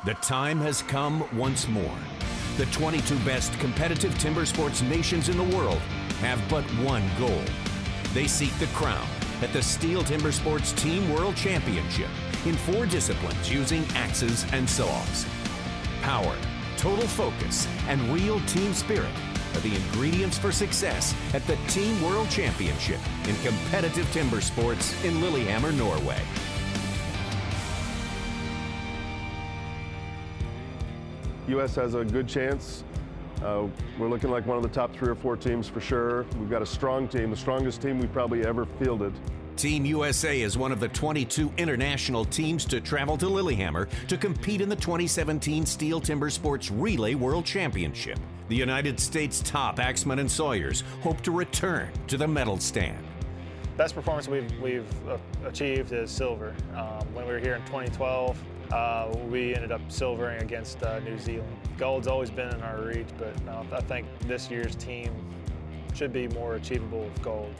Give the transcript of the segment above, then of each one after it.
The time has come once more. The 22 best competitive timber sports nations in the world have but one goal. They seek the crown at the STIHL Timbersports Team World Championship in 4 disciplines using axes and saws. Power, total focus, and real team spirit are the ingredients for success at the Team World Championship in competitive timber sports in Lillehammer, Norway. U.S. has a good chance. We're looking like one of the top 3 or 4 teams for sure. We've got a strong team, the strongest team we've probably ever fielded. Team USA is one of the 22 international teams to travel to Lillehammer to compete in the 2017 STIHL Timbersports Relay World Championship. The United States top axemen and sawyers hope to return to the medal stand. Best performance we've achieved is silver. When we were here in 2012, we ended up silvering against New Zealand. Gold's always been in our reach, but I think this year's team should be more achievable with gold,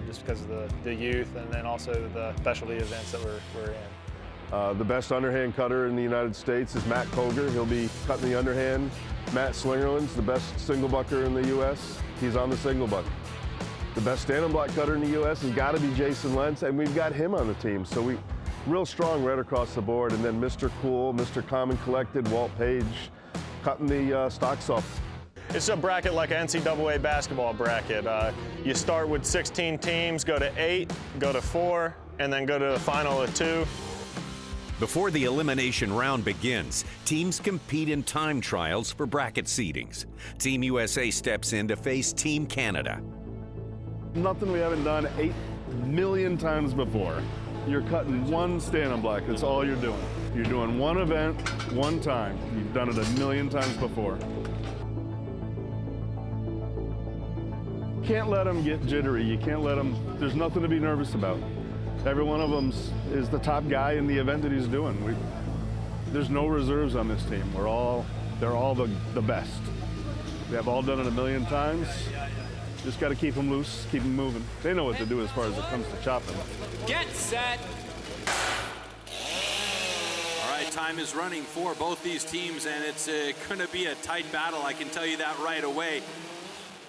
just because of the youth and then also the specialty events that we're in. The best underhand cutter in the United States is Matt Koger. He'll be cutting the underhand. Matt Slingerland's the best single bucker in the U.S. He's on the single buck. The best stand-up block cutter in the U.S. has got to be Jason Lentz, and we've got him on the team. So we real strong right across the board. And then Mr. Cool, Mr. Calm and Collected, Walt Page, cutting the stocks off. It's a bracket like an NCAA basketball bracket. You start with 16 teams, go to 8, go to 4, and then go to the final of 2. Before the elimination round begins, teams compete in time trials for bracket seedings. Team USA steps in to face Team Canada. Nothing we haven't done 8 million times before. You're cutting one stand-up block, that's all you're doing. You're doing one event, one time. You've done it 1 million times before. Can't let them get jittery. You can't let them, there's nothing to be nervous about. Every one of them is the top guy in the event that he's doing. There's no reserves on this team. They're all the best. We have all done it 1 million times. Just got to keep them loose, keep them moving. They know what to do as far as it comes to chopping. Get set. All right, time is running for both these teams, and it's going to be a tight battle. I can tell you that right away.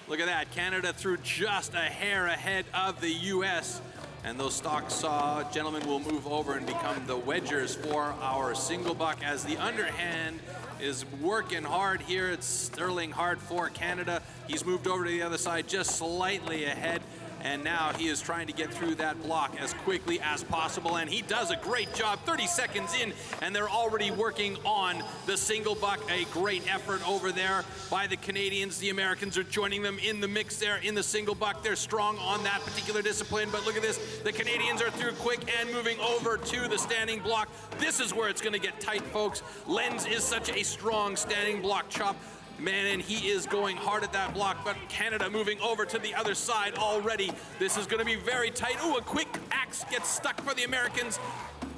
Look at that. Canada threw just a hair ahead of the U.S. And those stock saw gentlemen will move over and become the wedgers for our single buck as the underhand is working hard here. It's sterling hard for Canada. He's moved over to the other side just slightly ahead, and now he is trying to get through that block as quickly as possible, and he does a great job. 30 seconds in, and they're already working on the single buck. A great effort over there by the Canadians. The Americans are joining them in the mix there in the single buck. They're strong on that particular discipline, but look at this. The Canadians are through quick and moving over to the standing block. This is where it's going to get tight, folks. Lenz is such a strong standing block chop. Man, and he is going hard at that block, but Canada moving over to the other side already. This is going to be very tight. Ooh, a quick axe gets stuck for the Americans.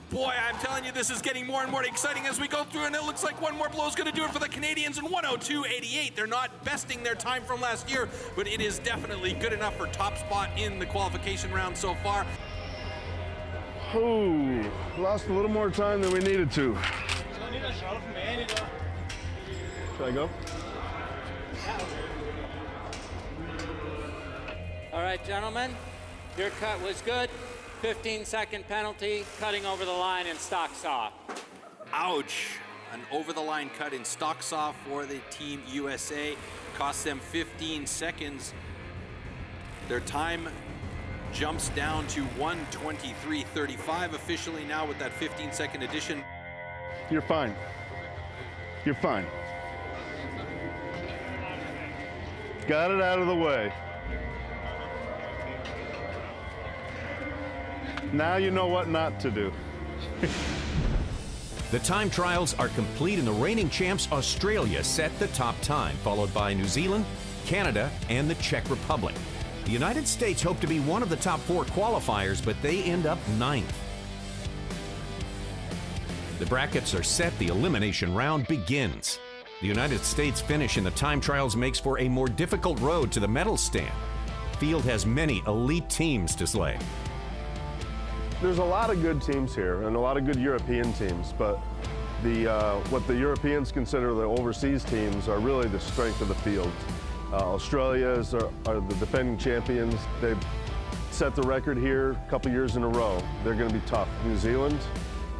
Boy, I'm telling you, this is getting more and more exciting as we go through, and it looks like one more blow is going to do it for the Canadians in 1:02.88. They're not besting their time from last year, but it is definitely good enough for top spot in the qualification round so far. Ooh, lost a little more time than we needed to. Should I go? All right, gentlemen, your cut was good. 15-second penalty, cutting over the line in stock saw. Ouch. An over-the-line cut in stock saw for the Team USA. Costs them 15 seconds. Their time jumps down to 1:23.35 officially now with that 15-second addition. You're fine. You're fine. Got it out of the way. Now you know what not to do. The time trials are complete, and the reigning champs Australia set the top time, followed by New Zealand, Canada, and the Czech Republic. The United States hope to be one of the top 4 qualifiers, but they end up 9th. The brackets are set, the elimination round begins. The United States finish in the time trials makes for a more difficult road to the medal stand. The field has many elite teams to slay. There's a lot of good teams here and a lot of good European teams, but What the Europeans consider the overseas teams are really the strength of the field. Australia are the defending champions. They've set the record here a couple years in a row. They're going to be tough. New Zealand,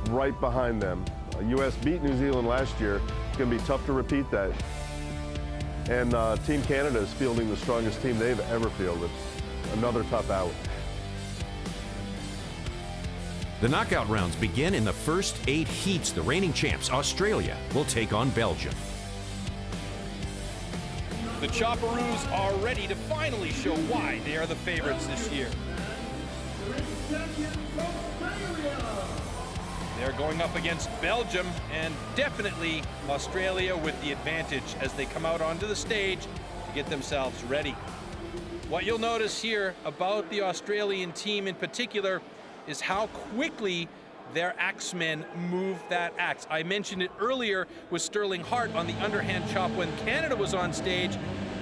right behind them. U.S. beat New Zealand last year. It's going to be tough to repeat that. And Team Canada is fielding the strongest team they've ever fielded. Another tough out. The knockout rounds begin in the first 8 heats. The reigning champs, Australia, will take on Belgium. The Chopperoos are ready to finally show why they are the favorites this year. They're going up against Belgium, and definitely Australia with the advantage as they come out onto the stage to get themselves ready. What you'll notice here about the Australian team in particular is how quickly their axemen move that axe. I mentioned it earlier with Sterling Hart on the underhand chop when Canada was on stage.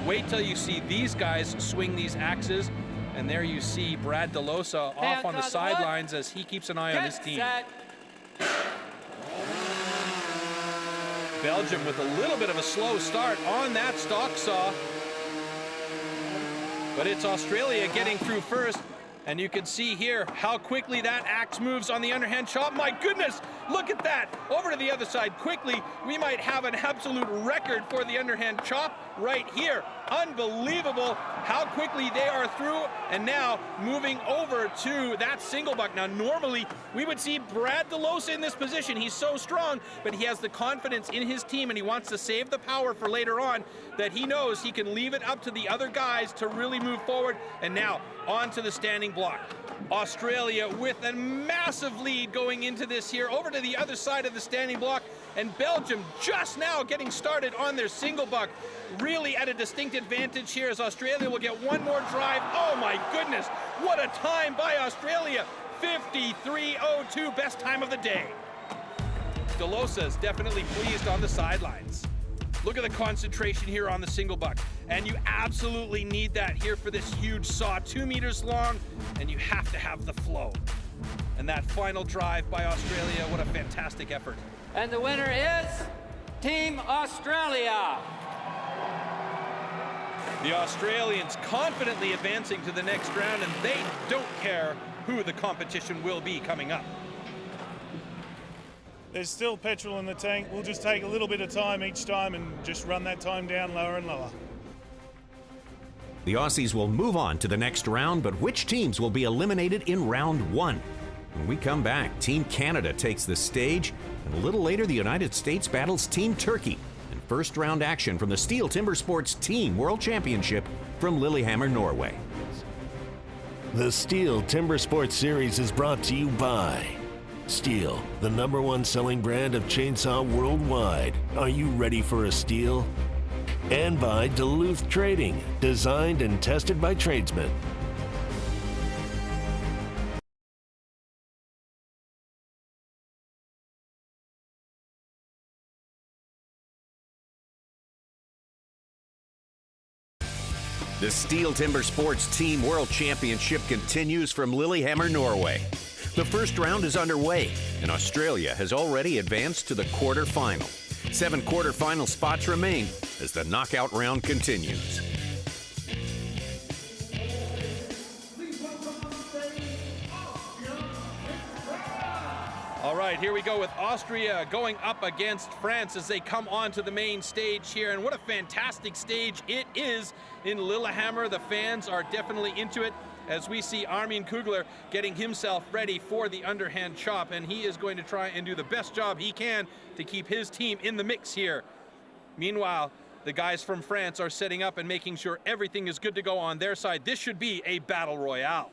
Wait till you see these guys swing these axes. And there you see Brad DeLosa off on the sidelines as he keeps an eye on his team. Belgium with a little bit of a slow start on that stock saw. But it's Australia getting through first. And you can see here how quickly that axe moves on the underhand chop. My goodness, look at that. Over to the other side quickly. We might have an absolute record for the underhand chop right here. Unbelievable how quickly they are through, and now moving over to that single buck. Now normally we would see Brad DeLosa in this position. He's so strong, but he has the confidence in his team and he wants to save the power for later on, that he knows he can leave it up to the other guys to really move forward. And now on to the standing block. Australia with a massive lead going into this here, over to the other side of the standing block, and Belgium just now getting started on their single buck, really at a distinct advantage here as Australia will get one more drive. Oh my goodness, what a time by Australia. 53.02, best time of the day. DeLosa is definitely pleased on the sidelines. Look at the concentration here on the single buck. And you absolutely need that here for this huge saw, 2 meters long, and you have to have the flow. And that final drive by Australia, what a fantastic effort. And the winner is Team Australia. The Australians confidently advancing to the next round, and they don't care who the competition will be coming up. There's still petrol in the tank. We'll just take a little bit of time each time and just run that time down lower and lower. The Aussies will move on to the next round, but which teams will be eliminated in round 1? When we come back, Team Canada takes the stage, and a little later the United States battles Team Turkey in first round action from the STIHL TIMBERSPORTS Team World Championship from Lillehammer, Norway. The STIHL TIMBERSPORTS Series is brought to you by STIHL, the #1 selling brand of chainsaw worldwide. Are you ready for a STIHL? And by Duluth Trading, designed and tested by tradesmen. The STIHL TIMBERSPORTS Team World Championship continues from Lillehammer, Norway. The first round is underway, and Australia has already advanced to the quarterfinal. 7 quarterfinal spots remain as the knockout round continues. All right, here we go with Austria going up against France as they come onto the main stage here. And what a fantastic stage it is in Lillehammer. The fans are definitely into it as we see Armin Kugler getting himself ready for the underhand chop. And he is going to try and do the best job he can to keep his team in the mix here. Meanwhile, the guys from France are setting up and making sure everything is good to go on their side. This should be a battle royale.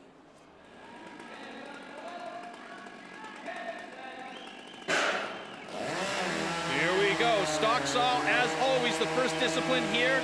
Here we go, stock saw, as always, the first discipline here.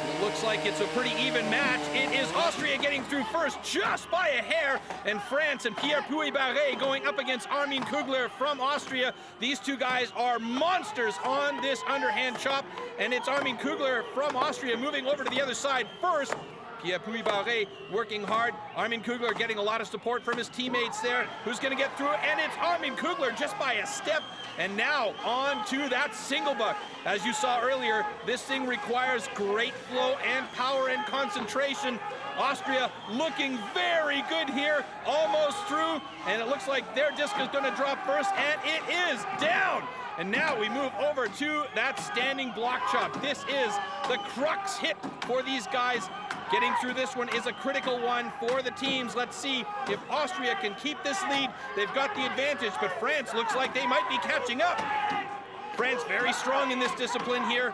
It looks like it's a pretty even match. It is Austria getting through first just by a hair, and France and Pierre Puy-Barret going up against Armin Kugler from Austria. These two guys are monsters on this underhand chop, and it's Armin Kugler from Austria moving over to the other side first. Pierre Puy-Barré working hard. Armin Kugler getting a lot of support from his teammates there. Who's going to get through it? And it's Armin Kugler just by a step. And now on to that single buck. As you saw earlier, this thing requires great flow and power and concentration. Austria looking very good here, almost through, and it looks like their disc is going to drop first, and it is down. And now we move over to that standing block chop. This is the crux hit for these guys. Getting through this one is a critical one for the teams. Let's see if Austria can keep this lead. They've got the advantage, but France looks like they might be catching up. France very strong in this discipline here.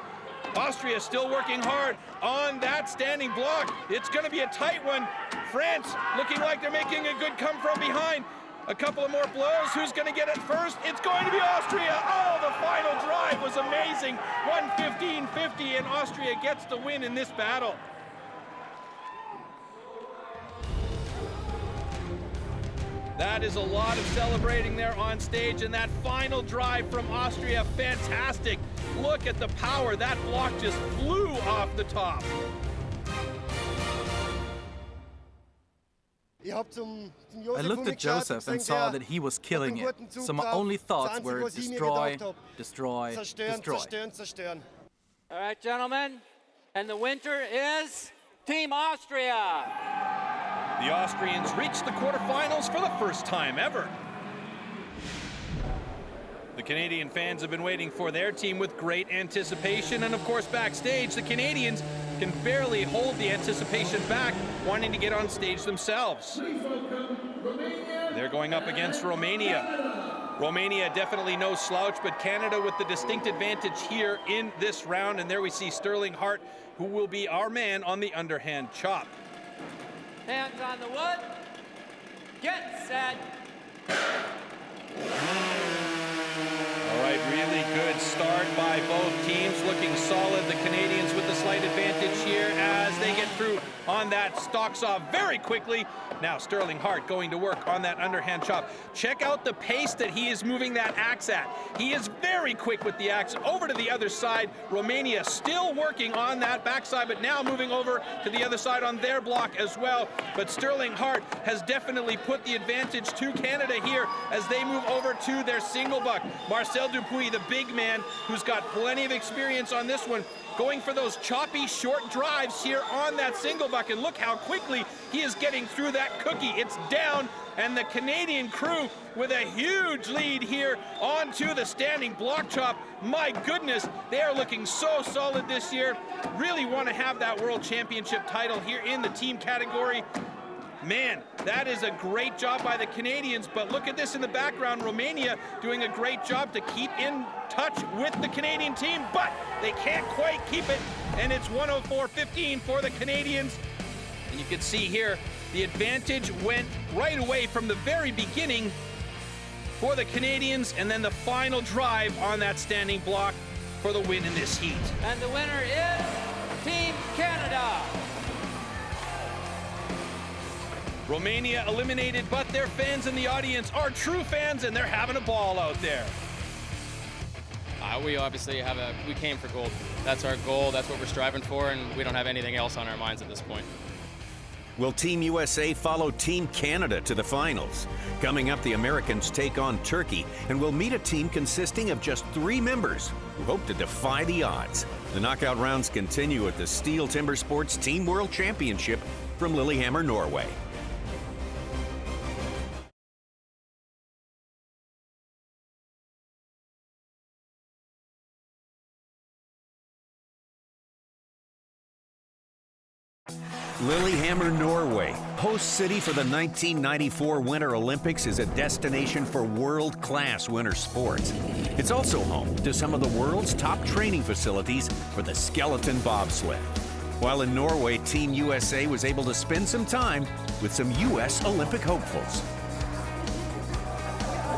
Austria still working hard on that standing block. It's going to be a tight one. France looking like they're making a good come from behind. A couple of more blows. Who's going to get it first? It's going to be Austria. Oh, the final drive was amazing. 1:15.50, and Austria gets the win in this battle. That is a lot of celebrating there on stage, and that final drive from Austria, fantastic. Look at the power. That block just flew off the top. I looked at Joseph and saw that he was killing it, so my only thoughts were destroy, destroy, destroy. All right, gentlemen, and the winner is Team Austria. The Austrians reached the quarterfinals for the first time ever. The Canadian fans have been waiting for their team with great anticipation, and of course backstage, the Canadians can barely hold the anticipation back, wanting to get on stage themselves. They're going up against Romania. Romania definitely no slouch, but Canada with the distinct advantage here in this round, and there we see Sterling Hart, who will be our man on the underhand chop. Hands on the wood. Get set. All right, really good start by both teams, looking solid. The Canadians with the slight advantage here as they get through on that stock saw very quickly. Now Sterling Hart going to work on that underhand chop. Check out the pace that he is moving that axe at. He is very quick with the axe. Over to the other side. Romania still working on that backside, but now moving over to the other side on their block as well. But Sterling Hart has definitely put the advantage to Canada here as they move over to their single buck. Marcel Dupuis, the big man, who's got plenty of experience on this one, going for those choppy short drives here on that single buck, and look how quickly he is getting through that cookie. It's down, and the Canadian crew with a huge lead here onto the standing block chop. My goodness, they are looking so solid this year. Really want to have that World Championship title here in the team category. Man, that is a great job by the Canadians, but look at this in the background. Romania doing a great job to keep in touch with the Canadian team, but they can't quite keep it, and it's 104.15 for the Canadians. And you can see here, the advantage went right away from the very beginning for the Canadians, and then the final drive on that standing block for the win in this heat. And the winner is Team Canada. Romania eliminated, but their fans in the audience are true fans, and they're having a ball out there. We obviously we came for gold. That's our goal, that's what we're striving for, and we don't have anything else on our minds at this point. Will Team USA follow Team Canada to the finals? Coming up, the Americans take on Turkey and will meet a team consisting of just 3 members who hope to defy the odds. The knockout rounds continue at the STIHL Timbersports Team World Championship from Lillehammer, Norway. Lillehammer, Norway, host city for the 1994 Winter Olympics, is a destination for world-class winter sports. It's also home to some of the world's top training facilities for the skeleton bobsled. While in Norway, Team USA was able to spend some time with some U.S. Olympic hopefuls.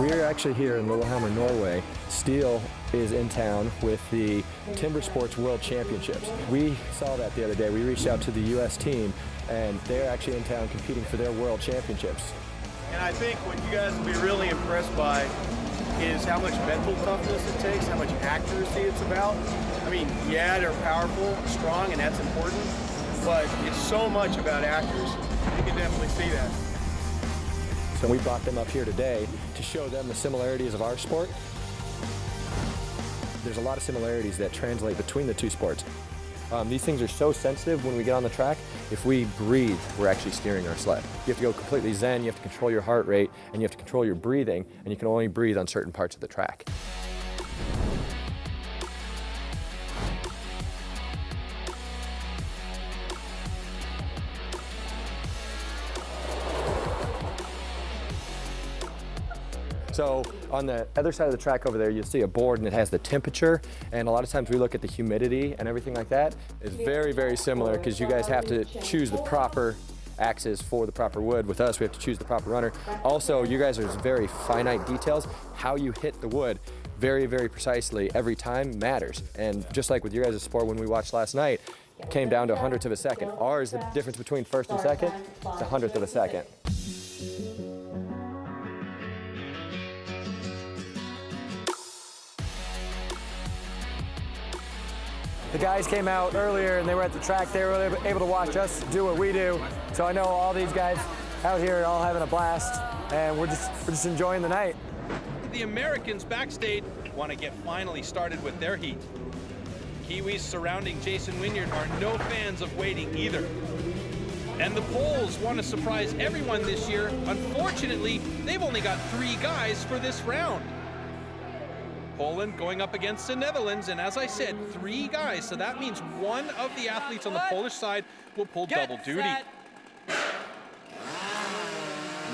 We're actually here in Lillehammer, Norway. STIHL is in town with the Timbersports World Championships. We saw that the other day. We reached out to the U.S. team, and they're actually in town competing for their World Championships. And I think what you guys will be really impressed by is how much mental toughness it takes, how much accuracy it's about. I mean, yeah, they're powerful, strong, and that's important, but it's so much about accuracy. You can definitely see that. So we brought them up here today to show them the similarities of our sport. There's a lot of similarities that translate between the two sports. These things are so sensitive when we get on the track. If we breathe, we're actually steering our sled. You have to go completely zen, you have to control your heart rate, and you have to control your breathing, and you can only breathe on certain parts of the track. So on the other side of the track over there, you'll see a board and it has the temperature. And a lot of times we look at the humidity and everything like that. It's very, very similar because you guys have to choose the proper axis for the proper wood. With us, we have to choose the proper runner. Also, you guys are very finite details. How you hit the wood very, very precisely every time matters. And just like with your guys' sport when we watched last night, it came down to 100th of a second. Ours, the difference between first and second, is 100th of a second. The guys came out earlier and they were at the track. They were able to watch us do what we do. So I know all these guys out here are all having a blast, and we're just enjoying the night. The Americans backstage want to get finally started with their heat. Kiwis surrounding Jason Wynyard are no fans of waiting either. And the Poles want to surprise everyone this year. Unfortunately, they've only got 3 guys for this round. Poland going up against the Netherlands, and as I said, 3 guys, so that means one of the athletes on the Polish side will pull double duty. And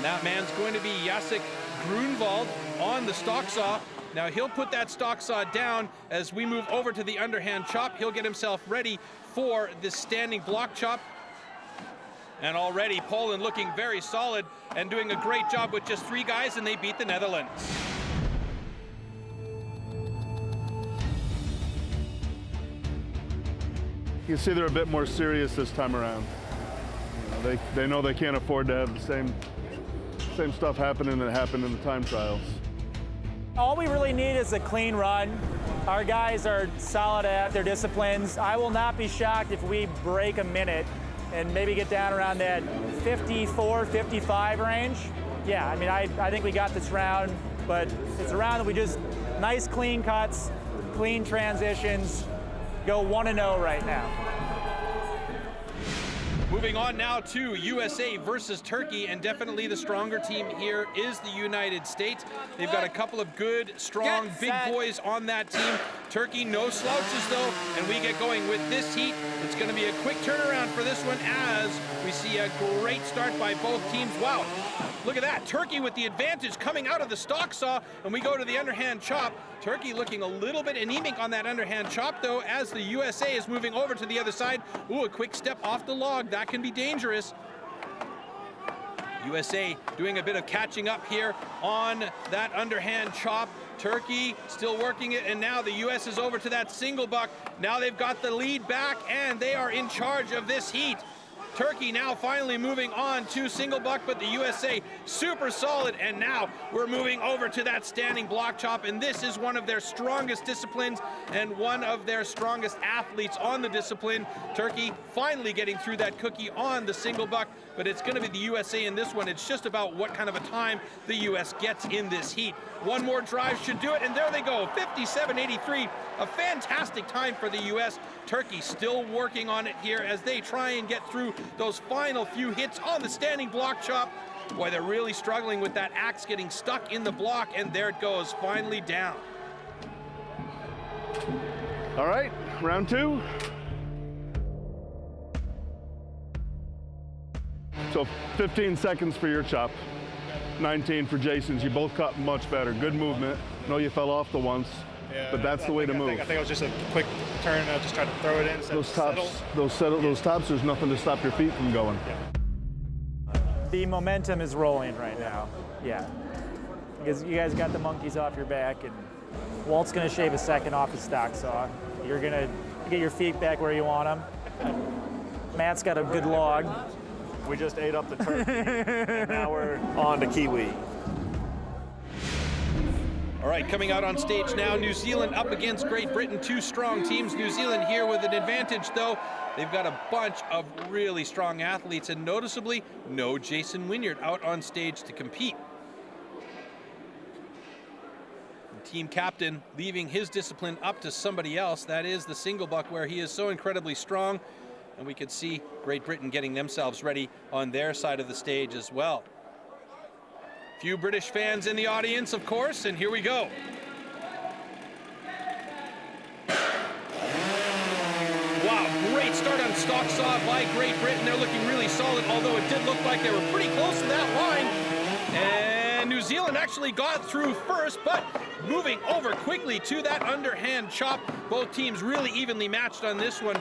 that man's going to be Jacek Grunwald on the stock saw. Now he'll put that stock saw down as we move over to the underhand chop. He'll get himself ready for the standing block chop. And already Poland looking very solid and doing a great job with just 3 guys, and they beat the Netherlands. You can see they're a bit more serious this time around. You know, they know they can't afford to have the same stuff happening that happened in the time trials. All we really need is a clean run. Our guys are solid at their disciplines. I will not be shocked if we break a minute and maybe get down around that 54, 55 range. Yeah, I mean, I think we got this round, but it's a round that we just, nice clean cuts, clean transitions, go 1-0 right now. Moving on now to USA versus Turkey, and definitely the stronger team here is the United States. They've got a couple of good, strong, big boys on that team. Turkey, no slouches though, and we get going with this heat. It's going to be a quick turnaround for this one as we see a great start by both teams. Wow, look at that. Turkey with the advantage coming out of the stock saw, and we go to the underhand chop. Turkey looking a little bit anemic on that underhand chop though, as the USA is moving over to the other side. Ooh, a quick step off the log. That can be dangerous. USA doing a bit of catching up here on that underhand chop. Turkey still working it, and now the US is over to that single buck. Now they've got the lead back, and they are in charge of this heat. Turkey now finally moving on to single buck, but the USA super solid, and now we're moving over to that standing block chop, and this is one of their strongest disciplines and one of their strongest athletes on the discipline. Turkey finally getting through that cookie on the single buck, but it's going to be the USA in this one. It's just about what kind of a time the US gets in this heat. One more drive should do it, and there they go, 57.83, a fantastic time for the US. Turkey still working on it here as they try and get through those final few hits on the standing block chop. Boy, they're really struggling with that axe getting stuck in the block, and there it goes, finally down. All right, round 2. So 15 seconds for your chop, 19 for Jason's. You both cut much better. Good movement. I know you fell off the once, but that's the way to move. I think it was just a quick turn. I just tried to throw it in. Those tops, there's nothing to stop your feet from going. The momentum is rolling right now. Yeah. Because you guys got the monkeys off your back, and Walt's going to shave a second off his stock saw. You're going to get your feet back where you want them. Matt's got a good log. We just ate up the turkey, and now we're on to kiwi. All right, coming out on stage now, New Zealand up against Great Britain, two strong teams. New Zealand here with an advantage, though. They've got a bunch of really strong athletes, and noticeably, no Jason Wynyard out on stage to compete. The team captain leaving his discipline up to somebody else. That is the single buck, where he is so incredibly strong. And we could see Great Britain getting themselves ready on their side of the stage as well. Few British fans in the audience, of course, and here we go. Wow, great start on stock saw by Great Britain. They're looking really solid, although it did look like they were pretty close to that line. And New Zealand actually got through first, but moving over quickly to that underhand chop. Both teams really evenly matched on this one.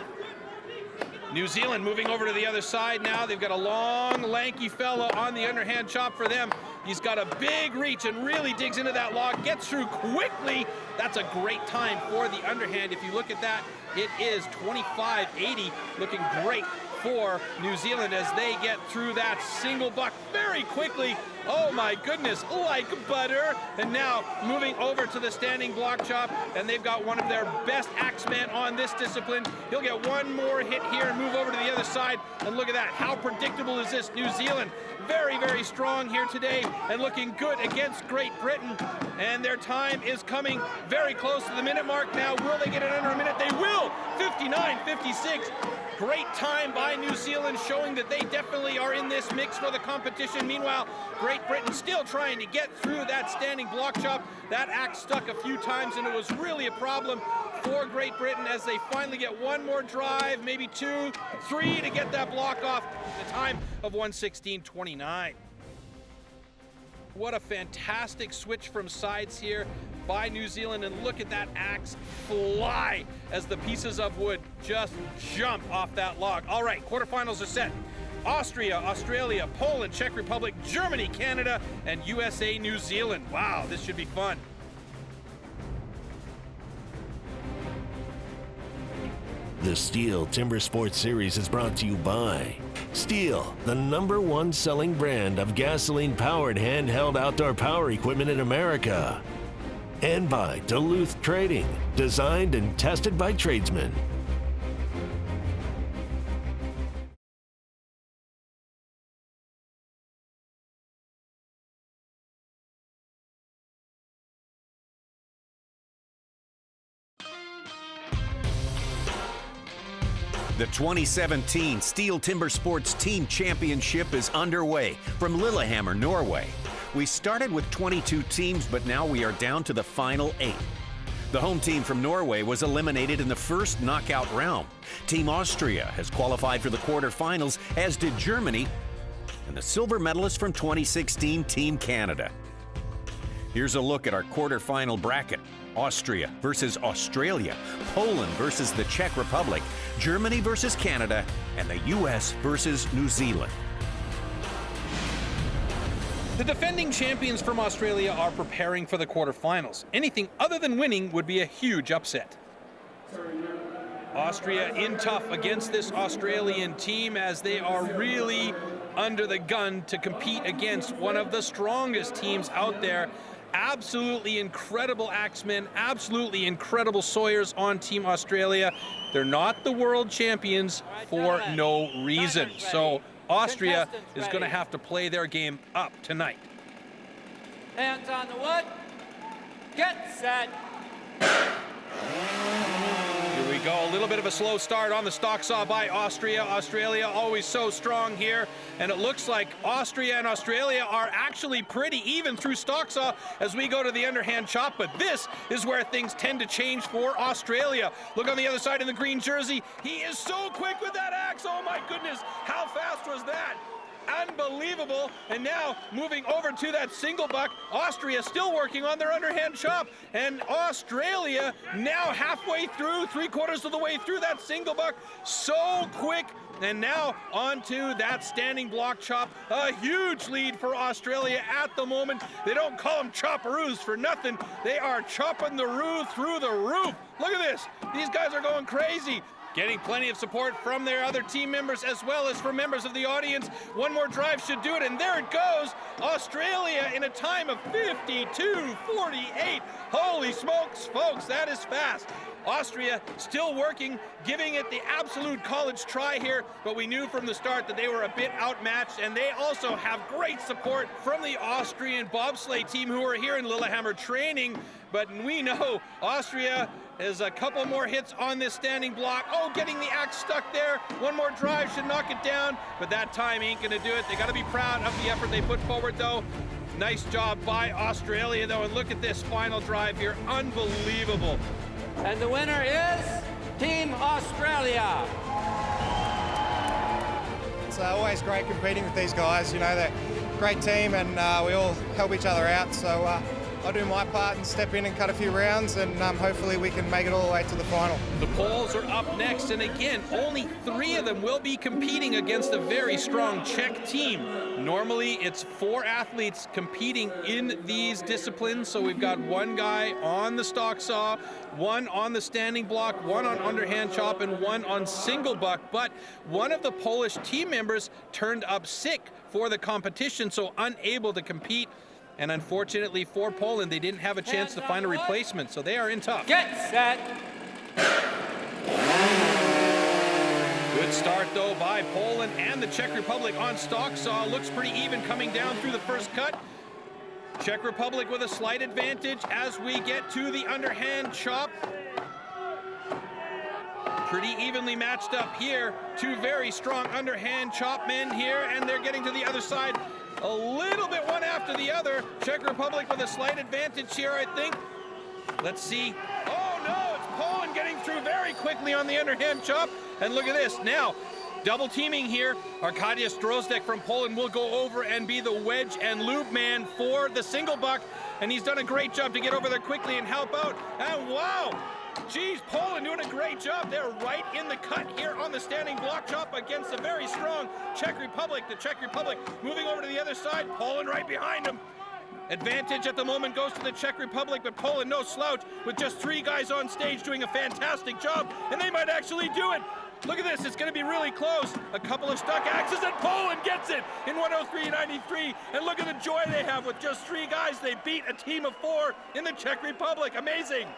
New Zealand moving over to the other side now. They've got a long, lanky fella on the underhand chop for them. He's got a big reach and really digs into that log, gets through quickly. That's a great time for the underhand. If you look at that, it is 25.80, looking great for New Zealand as they get through that single buck very quickly. Oh my goodness, like butter. And now moving over to the standing block chop, and they've got one of their best axemen on this discipline. He'll get one more hit here and move over to the other side. And look at that, how predictable is this? New Zealand very, very strong here today and looking good against Great Britain. And their time is coming very close to the minute mark now. Will they get it under a minute? They will, 59.56. Great time by New Zealand, showing that they definitely are in this mix for the competition. Meanwhile, Great Britain still trying to get through that standing block chop. That axe stuck a few times, and it was really a problem for Great Britain as they finally get one more drive, maybe two, three to get that block off. The time of 1:16.29. What a fantastic switch from sides here by New Zealand, and look at that axe fly as the pieces of wood just jump off that log. All right, quarterfinals are set. Austria, Australia, Poland, Czech Republic, Germany, Canada, and USA, New Zealand. Wow, this should be fun. The STIHL Timbersports Series is brought to you by STIHL, the #1 selling brand of gasoline-powered handheld outdoor power equipment in America. And by Duluth Trading, designed and tested by tradesmen. The 2017 STIHL Timbersports Team Championship is underway from Lillehammer, Norway. We started with 22 teams, but now we are down to the final 8. The home team from Norway was eliminated in the first knockout round. Team Austria has qualified for the quarterfinals, as did Germany, and the silver medalist from 2016, Team Canada. Here's a look at our quarterfinal bracket. Austria versus Australia, Poland versus the Czech Republic, Germany versus Canada, and the US versus New Zealand. The defending champions from Australia are preparing for the quarterfinals. Anything other than winning would be a huge upset. Austria in tough against this Australian team, as they are really under the gun to compete against one of the strongest teams out there. Absolutely incredible axemen, absolutely incredible sawyers on Team Australia. They're not the world champions for no reason. So Austria is going to have to play their game up tonight. Hands on the wood. Get set. Here we go, a little bit of a slow start on the stock saw by Austria. Australia always so strong here, and it looks like Austria and Australia are actually pretty even through stock saw as we go to the underhand chop, but this is where things tend to change for Australia. Look on the other side in the green jersey. He is so quick with that axe. Oh my goodness, how fast was that? Unbelievable. And now moving over to that single buck, Austria still working on their underhand chop, and Australia now halfway through, 3/4 of the way through that single buck. So quick. And now onto that standing block chop. A huge lead for Australia at the moment. They don't call them chopperoos for nothing. They are chopping the roo through the roof. Look at this. These guys are going crazy. Getting plenty of support from their other team members as well as from members of the audience. One more drive should do it, and there it goes. Australia in a time of 52:48. Holy smokes, folks, that is fast. Austria still working, giving it the absolute college try here, but we knew from the start that they were a bit outmatched, and they also have great support from the Austrian bobsleigh team who are here in Lillehammer training. But we know Austria has a couple more hits on this standing block. Oh, getting the axe stuck there. One more drive should knock it down, but that time ain't gonna do it. They gotta be proud of the effort they put forward though. Nice job by Australia though, and look at this final drive here, unbelievable. And the winner is Team Australia. It's always great competing with these guys. You know, they're a great team and we all help each other out. So I'll do my part and step in and cut a few rounds, and hopefully we can make it all the way to the final. The Poles are up next, and again, only 3 of them will be competing against a very strong Czech team. Normally, it's 4 athletes competing in these disciplines, so we've got 1 guy on the stock saw, 1 on the standing block, 1 on underhand chop, and 1 on single buck. But one of the Polish team members turned up sick for the competition, so unable to compete. And unfortunately for Poland, they didn't have a chance to find a replacement, so they are in tough. Get set. Good start, though, by Poland and the Czech Republic on stock saw. Looks pretty even coming down through the first cut. Czech Republic with a slight advantage as we get to the underhand chop. Pretty evenly matched up here. 2 very strong underhand chop men here, and they're getting to the other side. A little bit one after the other. Czech Republic with a slight advantage here, I think. Let's see. Oh no, it's Poland getting through very quickly on the underhand chop. And look at this. Now, double teaming here. Arkadiusz Drozdek from Poland will go over and be the wedge and loop man for the single buck. And he's done a great job to get over there quickly and help out. And wow! Geez, Poland doing a great job. They're right in the cut here on the standing block chop against a very strong Czech Republic. The Czech Republic moving over to the other side. Poland right behind them. Advantage at the moment goes to the Czech Republic, but Poland no slouch with just 3 guys on stage doing a fantastic job, and they might actually do it. Look at this, it's going to be really close. A couple of stuck axes, and Poland gets it in 103.93. And look at the joy they have with just 3 guys. They beat a team of 4 in the Czech Republic. Amazing.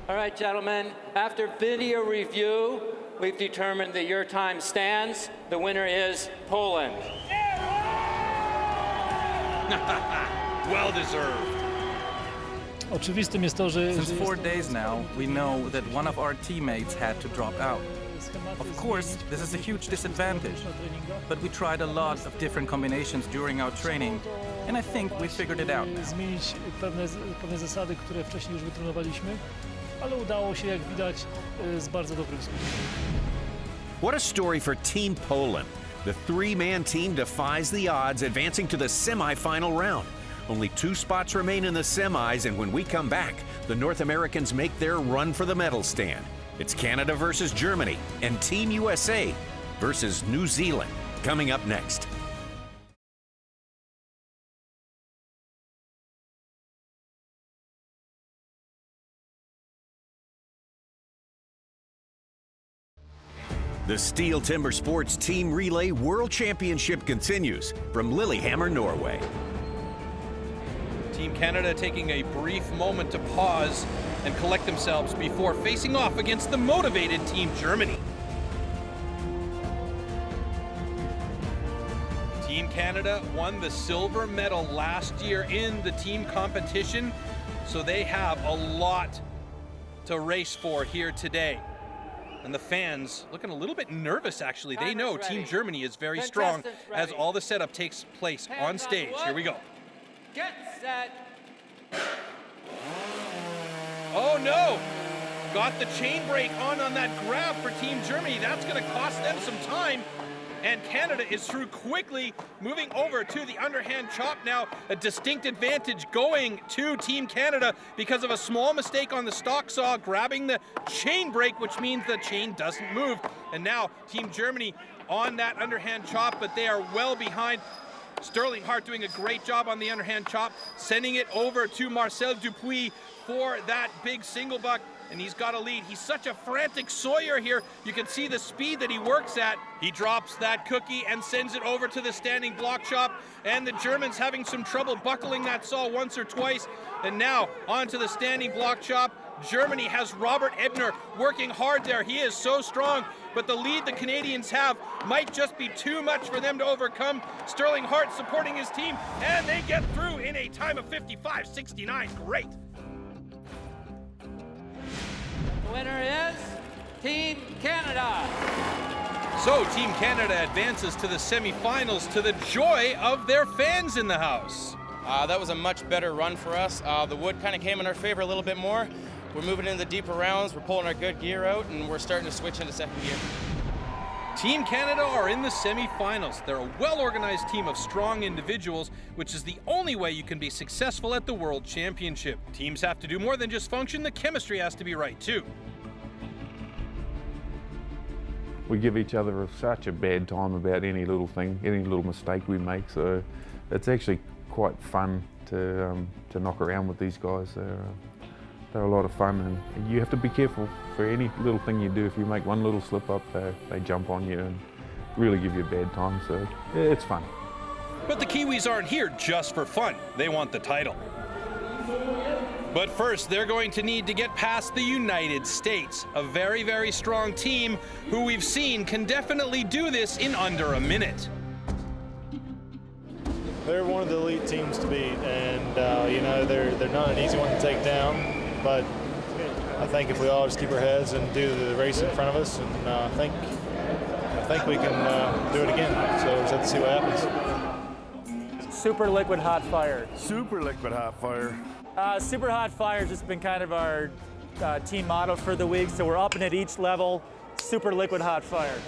All right, gentlemen, after video review, we've determined that your time stands. The winner is Poland. Well deserved. Since 4 days now, we know that one of our teammates had to drop out. Of course, this is a huge disadvantage, but we tried a lot of different combinations during our training, and I think we figured it out. What a story for Team Poland. The 3-man team defies the odds, advancing to the semi-final round. Only 2 spots remain in the semis, and when we come back, the North Americans make their run for the medal stand. It's Canada versus Germany and Team USA versus New Zealand coming up next. The STIHL Timbersports Team Relay World Championship continues from Lillehammer, Norway. Team Canada taking a brief moment to pause and collect themselves before facing off against the motivated Team Germany. Team Canada won the silver medal last year in the team competition, so they have a lot to race for here today. And the fans looking a little bit nervous, actually. They know Team Germany is very strong as all the setup takes place on stage. Here we go. Get set. Oh no! Got the chain break on that grab for Team Germany. That's going to cost them some time. And Canada is through quickly, moving over to the underhand chop now. A distinct advantage going to Team Canada because of a small mistake on the stock saw, grabbing the chain break, which means the chain doesn't move. And now Team Germany on that underhand chop, but they are well behind. Sterling Hart doing a great job on the underhand chop, sending it over to Marcel Dupuis for that big single buck, and he's got a lead. He's such a frantic sawyer here. You can see the speed that he works at. He drops that cookie and sends it over to the standing block chop, and the German's having some trouble buckling that saw once or twice, and now onto the standing block chop. Germany has Robert Ebner working hard there. He is so strong, but the lead the Canadians have might just be too much for them to overcome. Sterling Hart supporting his team, and they get through in a time of 55.69. Great. The winner is Team Canada. So Team Canada advances to the semifinals to the joy of their fans in the house. That was a much better run for us. The wood kind of came in our favor a little bit more. We're moving into the deeper rounds, we're pulling our good gear out, and we're starting to switch into second gear. Team Canada are in the semifinals. They're a well-organized team of strong individuals, which is the only way you can be successful at the World Championship. Teams have to do more than just function, the chemistry has to be right too. We give each other such a bad time about any little thing, any little mistake we make, so it's actually quite fun to knock around with these guys. They're a lot of fun, and you have to be careful for any little thing you do. If you make one little slip up, they jump on you and really give you a bad time, so yeah, it's fun. But the Kiwis aren't here just for fun. They want the title. But first, they're going to need to get past the United States, a very, very strong team who we've seen can definitely do this in under a minute. They're one of the elite teams to beat, and you know, they're not an easy one to take down. But I think if we all just keep our heads and do the race in front of us, and I think we can do it again. So we'll just have to see what happens. Super liquid hot fire. Super liquid hot fire. Super hot fire has just been kind of our team motto for the week. So we're upping at each level. Super liquid hot fire.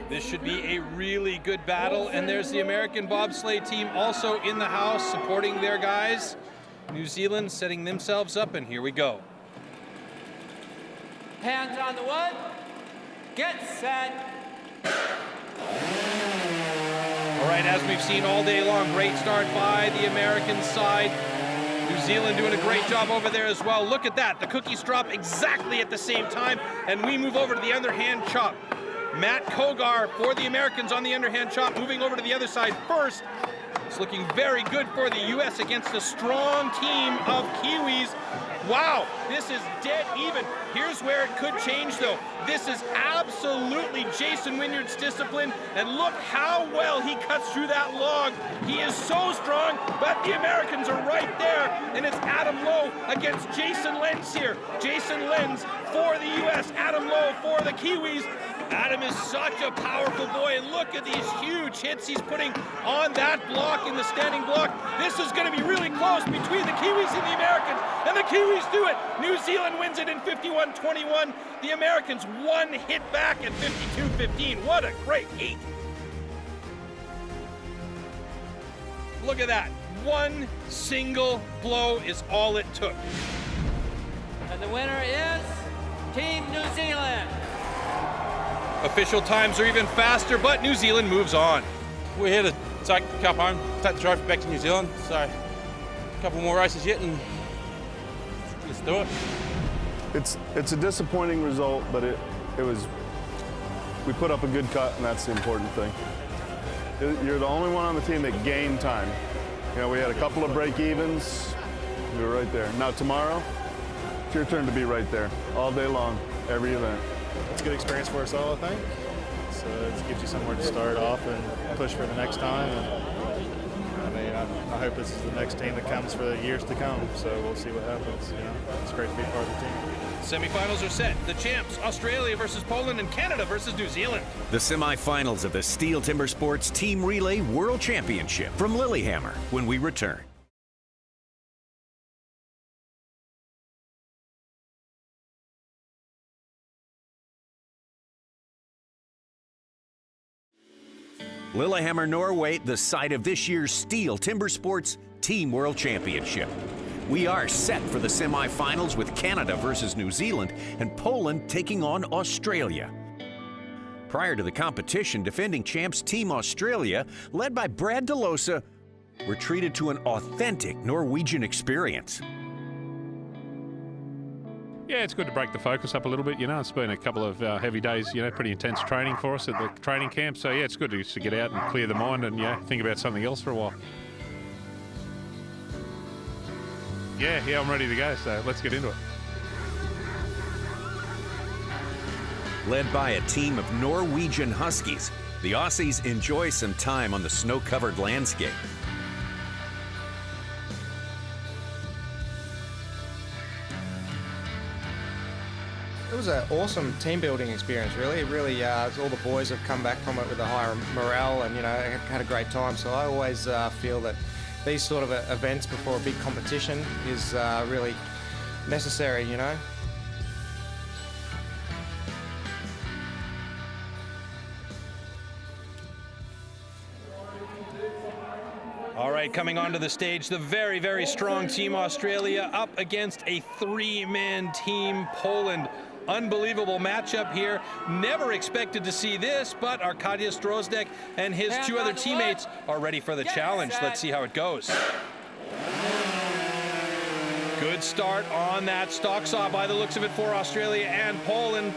This should be a really good battle, and there's the American bobsleigh team also in the house supporting their guys. New Zealand setting themselves up, and here we go. Hands on the wood. Get set. All right, as we've seen all day long, great start by the American side. New Zealand doing a great job over there as well. Look at that, the cookies drop exactly at the same time, and we move over to the underhand chop. Matt Kogar for the Americans on the underhand chop, moving over to the other side first. It's looking very good for the U.S. against a strong team of Kiwis. Wow, this is dead even. Here's where it could change though. This is absolutely Jason Wynyard's discipline, and look how well he cuts through that log. He is so strong, but the Americans are right there, and it's Adam Lowe against Jason Lenz here. Jason Lenz for the U.S., Adam Lowe for the Kiwis. Adam is such a powerful boy, and look at these huge hits he's putting on that block in the standing block. This is going to be really close between the Kiwis and the Americans, and the Kiwis do it. New Zealand wins it in 51-21. The Americans one hit back at 52-15. What a great heat. Look at that. One single blow is all it took. And the winner is Team New Zealand. Official times are even faster, but New Zealand moves on. We're here to take the cup home, take the trophy back to New Zealand. So a couple more races yet, and let's do it. It's a disappointing result, but we put up a good cut, and that's the important thing. You're the only one on the team that gained time. You know, we had a couple of break evens. We were right there. Now tomorrow, it's your turn to be right there all day long, every event. It's a good experience for us all, I think. So it gives you somewhere to start off and push for the next time. And I mean, I hope this is the next team that comes for the years to come. So we'll see what happens. You know, it's great to be part of the team. Semifinals are set. The champs, Australia versus Poland, and Canada versus New Zealand. The semifinals of the STIHL Timbersports Team Relay World Championship from Lillehammer when we return. Lillehammer, Norway, the site of this year's STIHL Timbersports Team World Championship. We are set for the semifinals with Canada versus New Zealand and Poland taking on Australia. Prior to the competition, defending champs Team Australia, led by Brad DeLosa, were treated to an authentic Norwegian experience. Yeah, it's good to break the focus up a little bit. You know, it's been a couple of heavy days, you know, pretty intense training for us at the training camp. So, yeah, it's good to get out and clear the mind and, yeah, think about something else for a while. Yeah, I'm ready to go, so let's get into it. Led by a team of Norwegian Huskies, the Aussies enjoy some time on the snow-covered landscape. It was an awesome team building experience, really. It really, all the boys have come back from it with a higher morale and, you know, had a great time. So I always feel that these sort of events before a big competition is really necessary, you know. All right, coming onto the stage, the very, very strong Team Australia up against a three-man Team Poland. Unbelievable matchup here. Never expected to see this, but Arkadiusz Drozdek and his two other teammates are ready for the challenge. Let's see how it goes. Good start on that stock saw by the looks of it for Australia and Poland.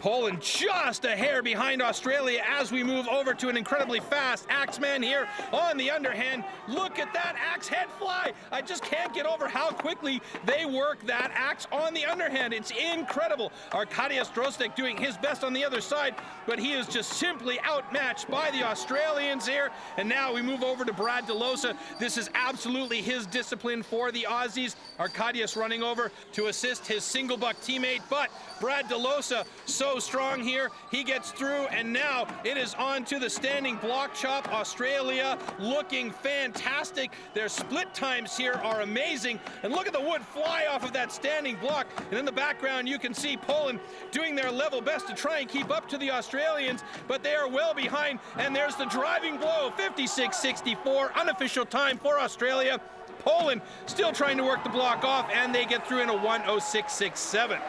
Poland just a hair behind Australia as we move over to an incredibly fast Axeman here on the underhand. Look at that axe head fly. I just can't get over how quickly they work that axe on the underhand. It's incredible. Arkadiusz Drozdek doing his best on the other side, but he is just simply outmatched by the Australians here. And now we move over to Brad DeLosa. This is absolutely his discipline for the Aussies. Arkadiusz running over to assist his single buck teammate, but Brad DeLosa so strong here. He gets through, and now it is on to the standing block chop. Australia looking fantastic. Their split times here are amazing. And look at the wood fly off of that standing block. And in the background, you can see Poland doing their level best to try and keep up to the Australians, but they are well behind. And there's the driving blow, 56-64, unofficial time for Australia. Poland still trying to work the block off, and they get through in a 1:06.67.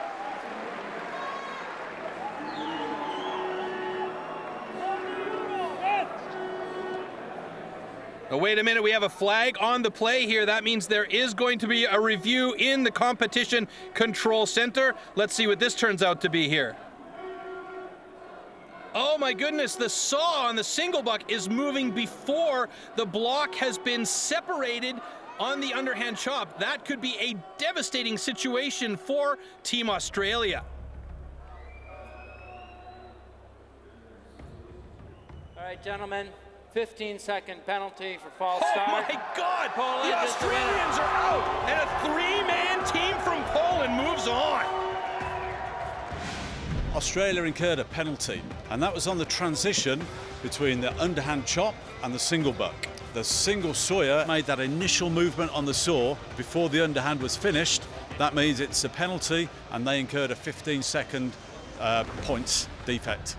Oh, wait a minute, we have a flag on the play here. That means there is going to be a review in the competition control center. Let's see what this turns out to be here. Oh my goodness, the saw on the single buck is moving before the block has been separated on the underhand chop. That could be a devastating situation for Team Australia. All right, gentlemen. 15-second penalty for false start. Oh my God! Poland the Australians are out, and a three-man team from Poland moves on. Australia incurred a penalty, and that was on the transition between the underhand chop and the single buck. The single sawyer made that initial movement on the saw before the underhand was finished. That means it's a penalty, and they incurred a 15-second points defect.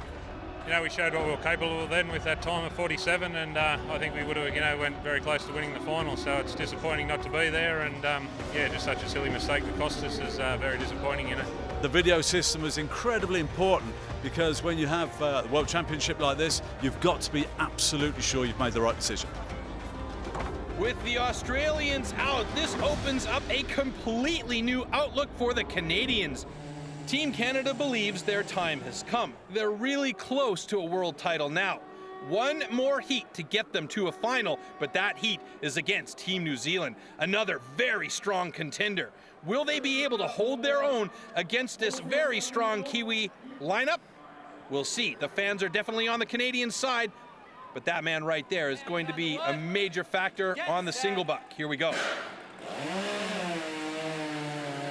You know, we showed what we were capable of then with that time of 47, and I think we would have, you know, went very close to winning the final. So it's disappointing not to be there, and yeah, just such a silly mistake that cost us is very disappointing, you know. The video system is incredibly important because when you have a World Championship like this, you've got to be absolutely sure you've made the right decision. With the Australians out, this opens up a completely new outlook for the Canadians. Team Canada believes their time has come. They're really close to a world title now. One more heat to get them to a final, but that heat is against Team New Zealand, another very strong contender. Will they be able to hold their own against this very strong Kiwi lineup? We'll see. The fans are definitely on the Canadian side, but that man right there is going to be a major factor on the single buck. Here we go.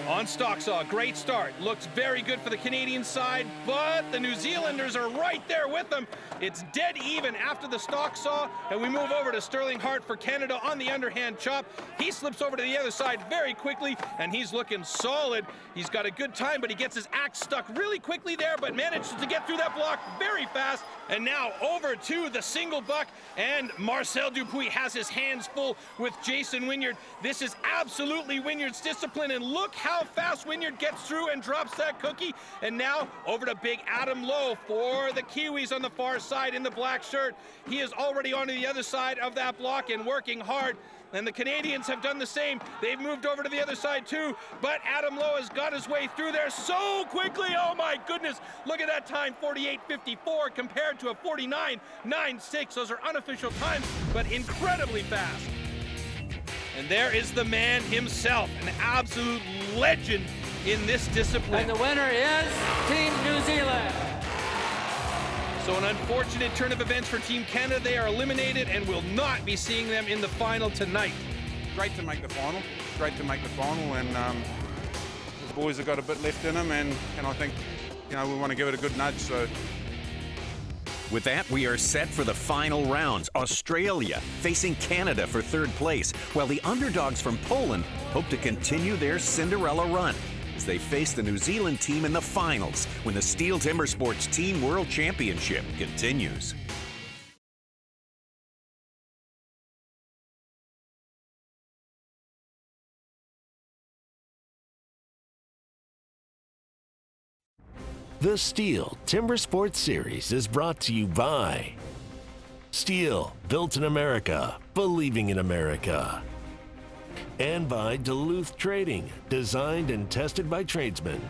On stock saw, great start. Looks very good for the Canadian side, but the New Zealanders are right there with them. It's dead even after the stock saw, and we move over to Sterling Hart for Canada on the underhand chop. He slips over to the other side very quickly, and he's looking solid. He's got a good time, but he gets his axe stuck really quickly there, but manages to get through that block very fast. And now over to the single buck, and Marcel Dupuis has his hands full with Jason Wynyard. This is absolutely Wynyard's discipline, and look how how fast Wynyard gets through and drops that cookie. And now over to big Adam Lowe for the Kiwis on the far side in the black shirt. He is already onto the other side of that block and working hard. And the Canadians have done the same. They've moved over to the other side too, but Adam Lowe has got his way through there so quickly. Oh my goodness, look at that time, 48.54 compared to a 49.96. Those are unofficial times, but incredibly fast. And there is the man himself, an absolute legend in this discipline. And the winner is Team New Zealand. So an unfortunate turn of events for Team Canada. They are eliminated and will not be seeing them in the final tonight. Great to make the final. Great to make the final, and the boys have got a bit left in them, and I think, we want to give it a good nudge. So. With that, we are set for the final rounds. Australia facing Canada for third place, while the underdogs from Poland hope to continue their Cinderella run as they face the New Zealand team in the finals when the STIHL Timbersports Team World Championship continues. The STIHL Timbersports Series is brought to you by STIHL, built in America, believing in America. And by Duluth Trading, designed and tested by tradesmen.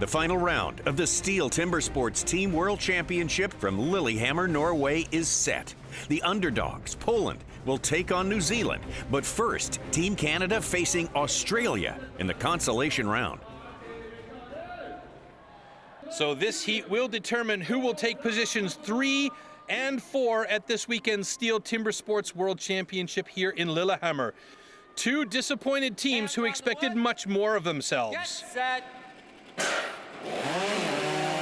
The final round of the STIHL Timbersports Team World Championship from Lillehammer, Norway is set. The underdogs, Poland, will take on New Zealand, but first, Team Canada facing Australia in the consolation round. So this heat will determine who will take positions 3 and 4 at this weekend's STIHL Timbersports World Championship here in Lillehammer. Two disappointed teams who expected much more of themselves. Get set.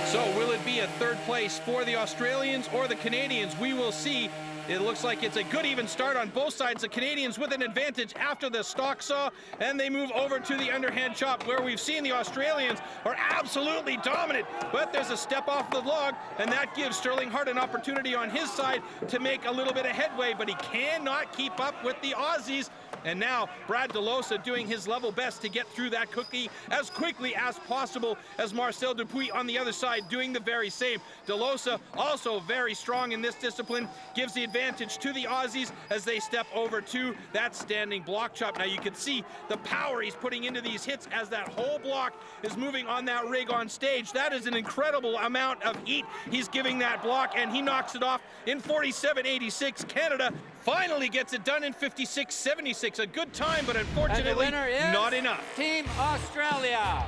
So will it be a third place for the Australians or the Canadians? We will see. It looks like it's a good even start on both sides. The Canadians with an advantage after the stock saw, and they move over to the underhand chop, where we've seen the Australians are absolutely dominant. But there's a step off the log, and that gives Sterling Hart an opportunity on his side to make a little bit of headway, but he cannot keep up with the Aussies. And now Brad DeLosa doing his level best to get through that cookie as quickly as possible, as Marcel Dupuis on the other side doing the very same. DeLosa also very strong in this discipline, gives the advantage to the Aussies as they step over to that standing block chop. Now you can see the power he's putting into these hits as that whole block is moving on that rig on stage. That is an incredible amount of heat he's giving that block, and he knocks it off in 47.86. Canada finally gets it done in 56.76. A good time, but unfortunately and the winner is not enough. Team Australia.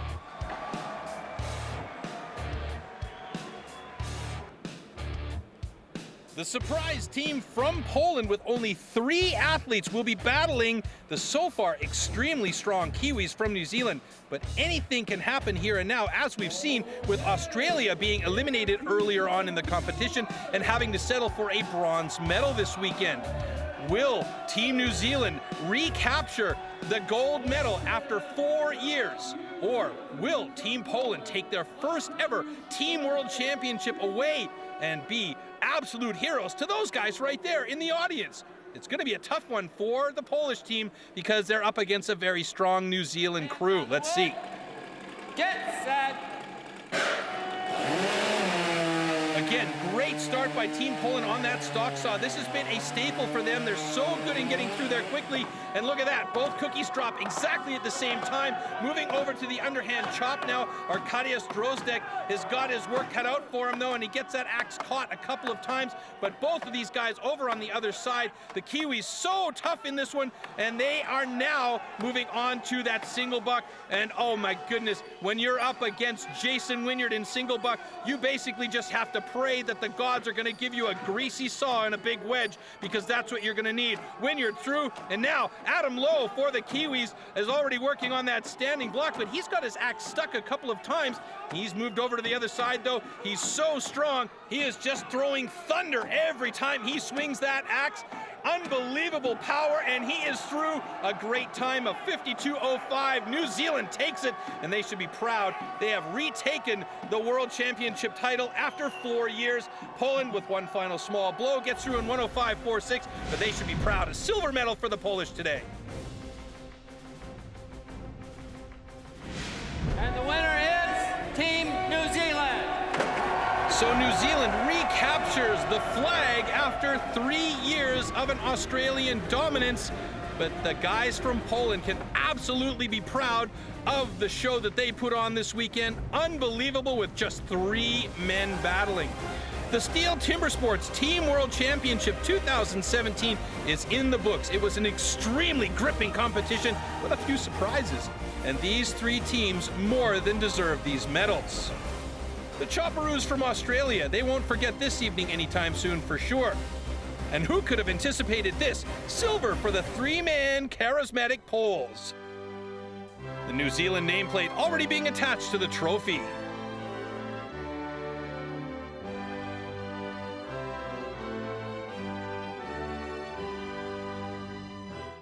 The surprise team from Poland with only 3 athletes will be battling the so far extremely strong Kiwis from New Zealand. But anything can happen here and now, as we've seen with Australia being eliminated earlier on in the competition and having to settle for a bronze medal this weekend. Will Team New Zealand recapture the gold medal after 4 years? Or will Team Poland take their first ever Team World Championship away and be absolute heroes to those guys right there in the audience? It's going to be a tough one for the Polish team because they're up against a very strong New Zealand crew. Let's see. Get set. Again, great start by Team Poland on that stock saw. This has been a staple for them. They're so good in getting through there quickly. And look at that, both cookies drop exactly at the same time. Moving over to the underhand chop now. Arkadiusz Drozdek has got his work cut out for him though, and he gets that axe caught a couple of times. But both of these guys over on the other side, the Kiwis so tough in this one, and they are now moving on to that single buck. And oh my goodness, when you're up against Jason Wynyard in single buck, you basically just have to pray that the gods are going to give you a greasy saw and a big wedge, because that's what you're going to need. Wynyard through, and now Adam Lowe for the Kiwis is already working on that standing block, but he's got his axe stuck a couple of times. He's moved over to the other side though. He's so strong. He is just throwing thunder every time he swings that axe. Unbelievable power, and he is through. A great time of 52.05. New Zealand takes it, and they should be proud. They have retaken the World Championship title after 4 years. Poland, with one final small blow, gets through in 105.46, but they should be proud. A silver medal for the Polish today. And the winner is Team New Zealand. So New Zealand recaptures the flag after 3 years of an Australian dominance. But the guys from Poland can absolutely be proud of the show that they put on this weekend. Unbelievable, with just 3 men battling. The STIHL Timbersports Team World Championship 2017 is in the books. It was an extremely gripping competition with a few surprises. And these 3 teams more than deserve these medals. The Chopperoos from Australia, they won't forget this evening anytime soon for sure. And who could have anticipated this? Silver for the 3-man charismatic Poles. The New Zealand nameplate already being attached to the trophy.